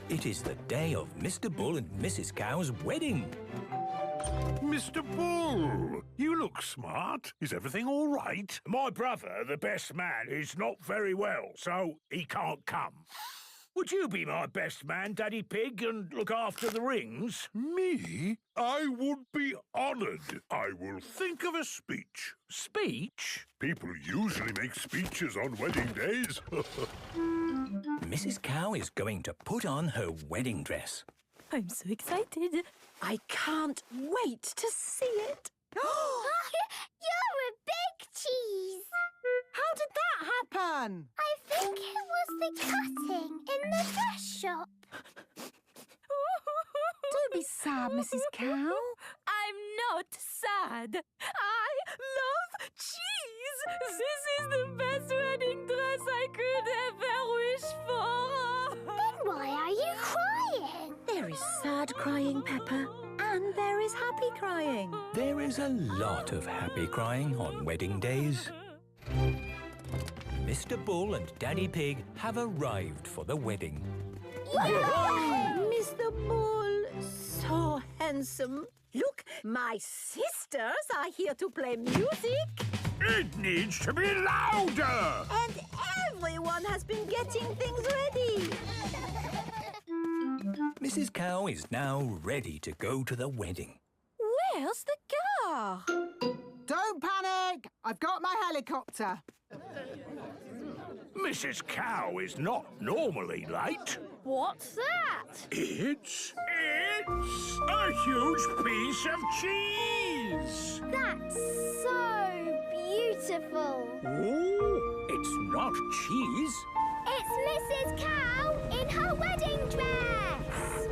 It is the day of Mr. Bull and Mrs. Cow's wedding. Mr. Bull, you look smart. Is everything all right? My brother, the best man, is not very well, so he can't come. Would you be my best man, Daddy Pig, and look after the rings? Me? I would be honoured. I will think of a speech. Speech? People usually make speeches on wedding days. Mrs. Cow is going to put on her wedding dress. I'm so excited. I can't wait to see it. You're a big cheese. How did that happen? I think it was the cutting in the dress shop. Don't be sad, Mrs. Cow. I'm not sad. I love cheese. This is the best wedding dress I could ever wish for. Then why are you crying? There is sad crying, Peppa, and there is happy crying. There is a lot of happy crying on wedding days. Mr. Bull and Daddy Pig have arrived for the wedding. Mr. Bull, so handsome. Look, my sisters are here to play music. It needs to be louder! And everyone has been getting things ready. Mrs. Cow is now ready to go to the wedding. Where's the car? Don't panic! I've got my helicopter. Mrs. Cow is not normally late. What's that? It's a huge piece of cheese! That's so beautiful. Oh, it's not cheese. It's Mrs. Cow in her wedding dress.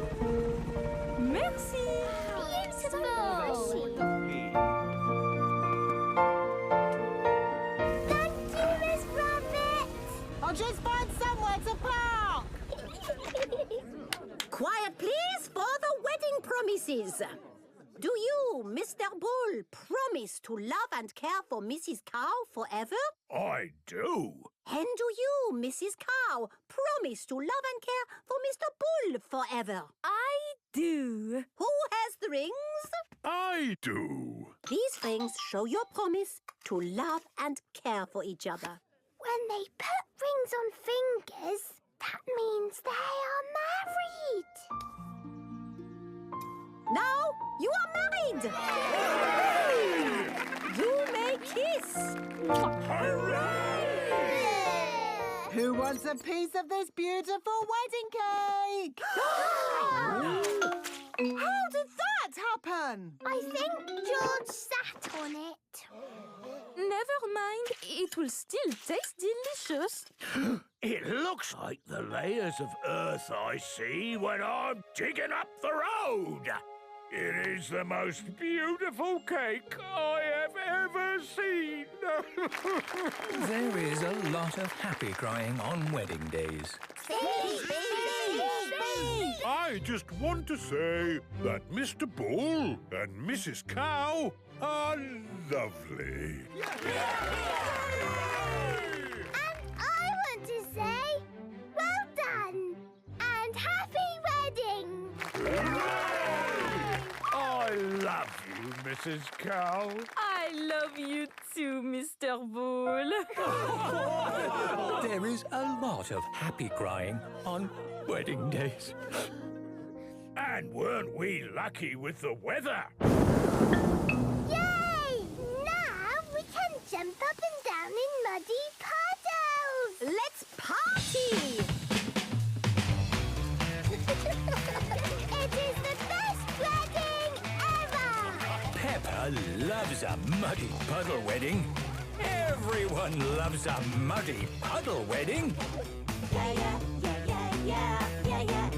Merci. Beautiful. Thank you, Miss Rabbit. I'll just find somewhere to park. Quiet, please, for the wedding promises. Do you, Mr. Bull, promise to love and care for Mrs. Cow forever? I do. And do you, Mrs. Cow, promise to love and care for Mr. Bull forever? I do. Who has the rings? I do. These rings show your promise to love and care for each other. When they put rings on fingers, that means they are married. Now you are married! You may kiss! Who wants a piece of this beautiful wedding cake? How did that happen? I think George sat on it. Never mind. It will still taste delicious. It looks like the layers of earth I see when I'm digging up the road. It is the most beautiful cake I have ever seen. There is a lot of happy crying on wedding days. I just want to say that Mr. Bull and Mrs. Cow are lovely. And I want to say, well done and happy wedding. I love you, Mrs. Cow. I love you too, Mr. Bull. There is a lot of happy crying on wedding days. And weren't we lucky with the weather? Yay! Now we can jump up and down in muddy puddles. Let's party! It is the best wedding ever! Peppa loves a muddy puddle wedding. Everyone loves a muddy puddle wedding. Yeah, yeah, yeah, yeah, yeah, yeah, yeah.